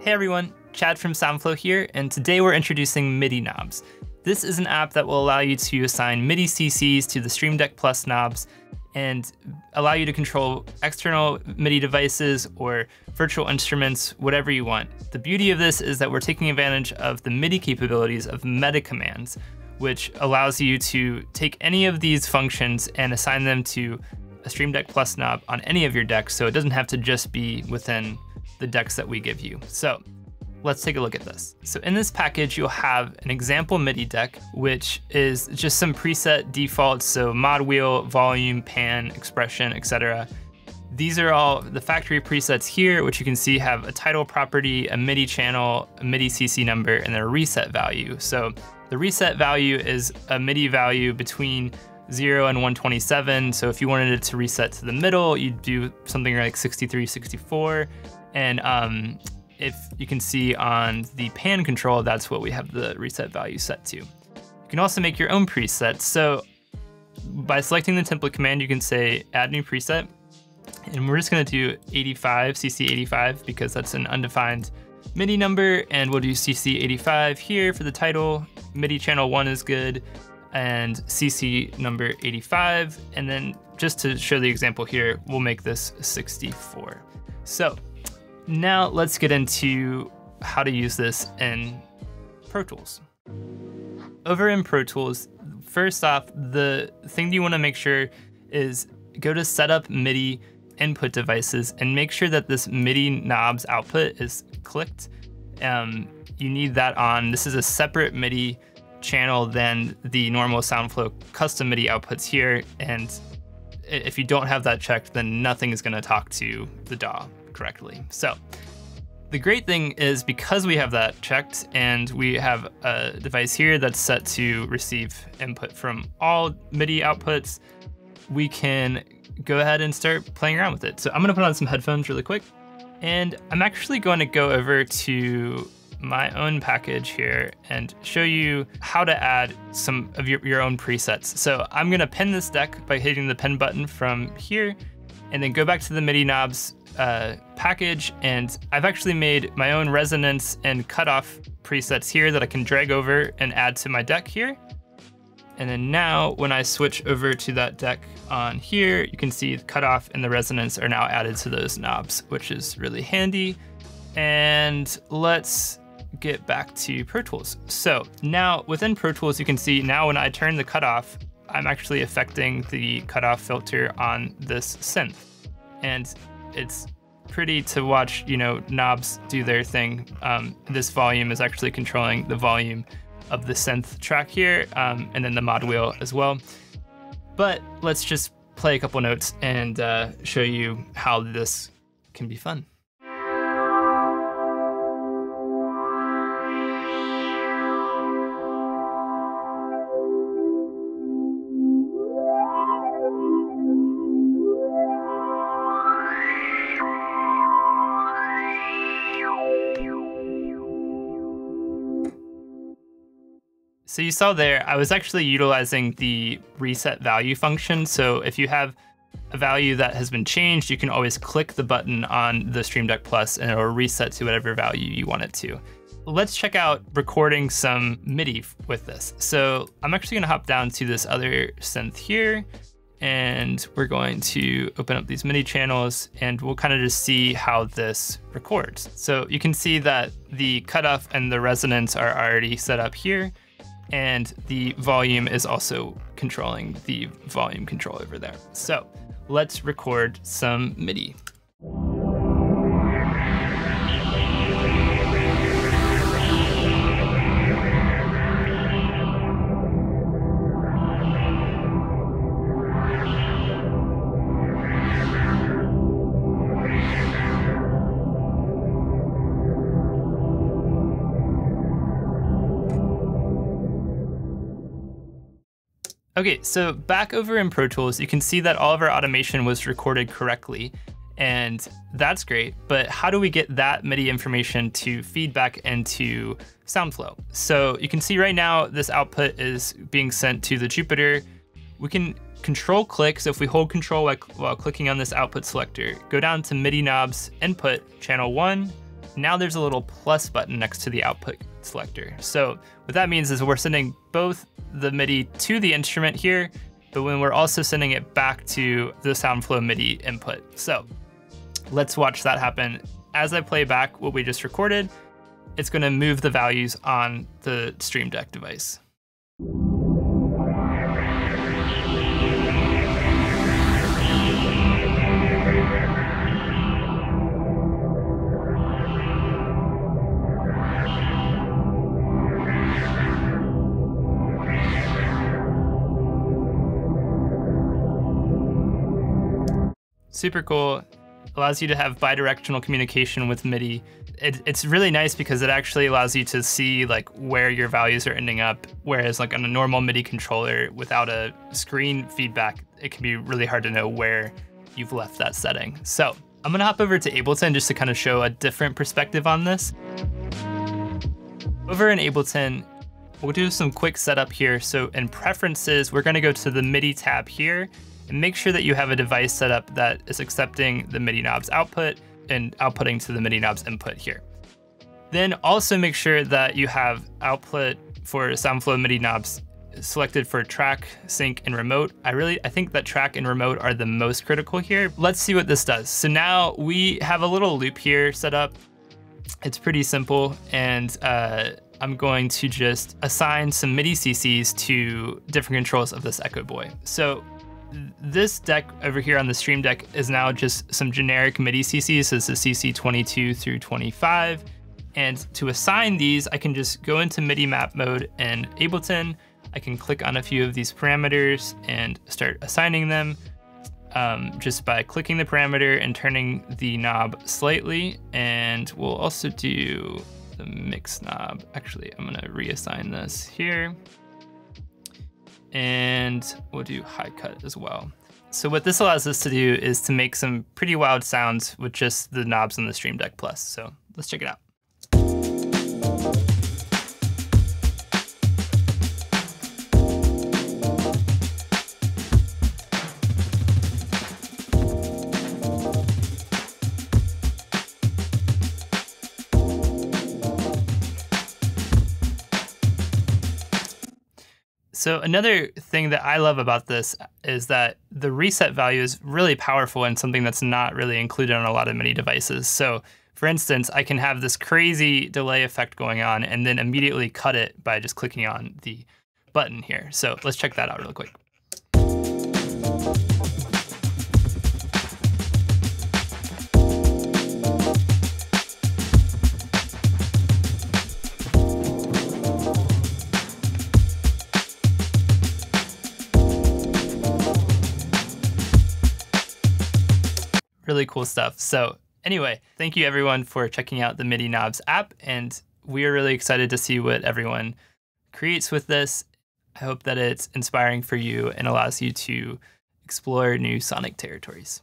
Hey everyone, Chad from SoundFlow here, and today we're introducing Midi knobs. This is an app that will allow you to assign Midi CCs to the Stream Deck Plus knobs and allow you to control external Midi devices or virtual instruments, whatever you want. The beauty of this is that we're taking advantage of the Midi capabilities of meta commands, which allows you to take any of these functions and assign them to a Stream Deck Plus knob on any of your decks, so it doesn't have to just be within the decks that we give you. So let's take a look at this. So in this package, you'll have an example Midi deck, which is just some preset defaults. So mod wheel, volume, pan, expression, etc. These are all the factory presets here, which you can see have a title property, a Midi channel, a Midi CC number, and then a reset value. So the reset value is a Midi value between 0 and 127. So if you wanted it to reset to the middle, you'd do something like 63, 64. And if you can see on the pan control, that's what we have the reset value set to. You can also make your own presets. So by selecting the template command, you can say add new preset. And we're just gonna do 85, CC 85, because that's an undefined Midi number. And we'll do CC 85 here for the title. Midi channel 1 is good. And CC number 85. And then just to show the example here, we'll make this 64. So now let's get into how to use this in Pro Tools. Over in Pro Tools, first off, the thing you want to make sure is go to Setup Midi Input Devices and make sure that this Midi knobs output is clicked. You need that on. This is a separate Midi channel than the normal SoundFlow custom Midi outputs here. And if you don't have that checked, then nothing is going to talk to the DAW correctly. So the great thing is because we have that checked and we have a device here that's set to receive input from all Midi outputs, we can go ahead and start playing around with it. So I'm going to put on some headphones really quick, and I'm actually going to go over to my own package here and show you how to add some of your own presets. So I'm going to pin this deck by hitting the pin button from here, and then go back to the Midi knobs package, and I've actually made my own resonance and cutoff presets here that I can drag over and add to my deck here. And then now when I switch over to that deck on here, you can see the cutoff and the resonance are now added to those knobs, which is really handy. And let's get back to Pro Tools. So now within Pro Tools, you can see now when I turn the cutoff, I'm actually affecting the cutoff filter on this synth. And it's pretty to watch, knobs do their thing. This volume is actually controlling the volume of the synth track here, and then the mod wheel as well. But let's just play a couple notes and show you how this can be fun. So you saw there, I was actually utilizing the reset value function. So if you have a value that has been changed, you can always click the button on the Stream Deck Plus and it'll reset to whatever value you want it to. Let's check out recording some Midi with this. So I'm actually gonna hop down to this other synth here, and we're going to open up these Midi channels and we'll kind of just see how this records. So you can see that the cutoff and the resonance are already set up here, and the volume is also controlling the volume control over there. So let's record some Midi. Okay, so back over in Pro Tools, you can see that all of our automation was recorded correctly, and that's great, but how do we get that Midi information to feed back into SoundFlow? So you can see right now, this output is being sent to the Jupiter. We can control click, so if we hold control while clicking on this output selector, go down to Midi knobs, input, channel 1, Now there's a little plus button next to the output selector. So what that means is we're sending both the MIDI to the instrument here, but when we're also sending it back to the SoundFlow MIDI input. So let's watch that happen. As I play back what we just recorded, it's gonna move the values on the Stream Deck device. Super cool. Allows you to have bidirectional communication with MIDI. It's really nice because it actually allows you to see like where your values are ending up, whereas like on a normal MIDI controller without a screen feedback, it can be really hard to know where you've left that setting. So I'm gonna hop over to Ableton just to kind of show a different perspective on this. Over in Ableton, we'll do some quick setup here. So in Preferences, we're gonna go to the MIDI tab here, and make sure that you have a device set up that is accepting the MIDI knobs output and outputting to the MIDI knobs input here. Then also make sure that you have output for SoundFlow MIDI knobs selected for track, sync, and remote. I think that track and remote are the most critical here. Let's see what this does. So now we have a little loop here set up. It's pretty simple, and I'm going to just assign some MIDI CCs to different controls of this Echo Boy. So this deck over here on the Stream Deck is now just some generic MIDI CCs. So this is CC 22 through 25. And to assign these, I can just go into MIDI map mode in Ableton. I can click on a few of these parameters and start assigning them just by clicking the parameter and turning the knob slightly. And we'll also do the mix knob. Actually, I'm gonna reassign this here. And we'll do high cut as well. So what this allows us to do is to make some pretty wild sounds with just the knobs on the Stream Deck Plus. So let's check it out. So another thing that I love about this is that the reset value is really powerful and something that's not really included on a lot of MIDI devices. So for instance, I can have this crazy delay effect going on and then immediately cut it by just clicking on the button here. So let's check that out real quick. Really cool stuff. So anyway, thank you everyone for checking out the MIDI Knobs app, and we are really excited to see what everyone creates with this. I hope that it's inspiring for you and allows you to explore new sonic territories.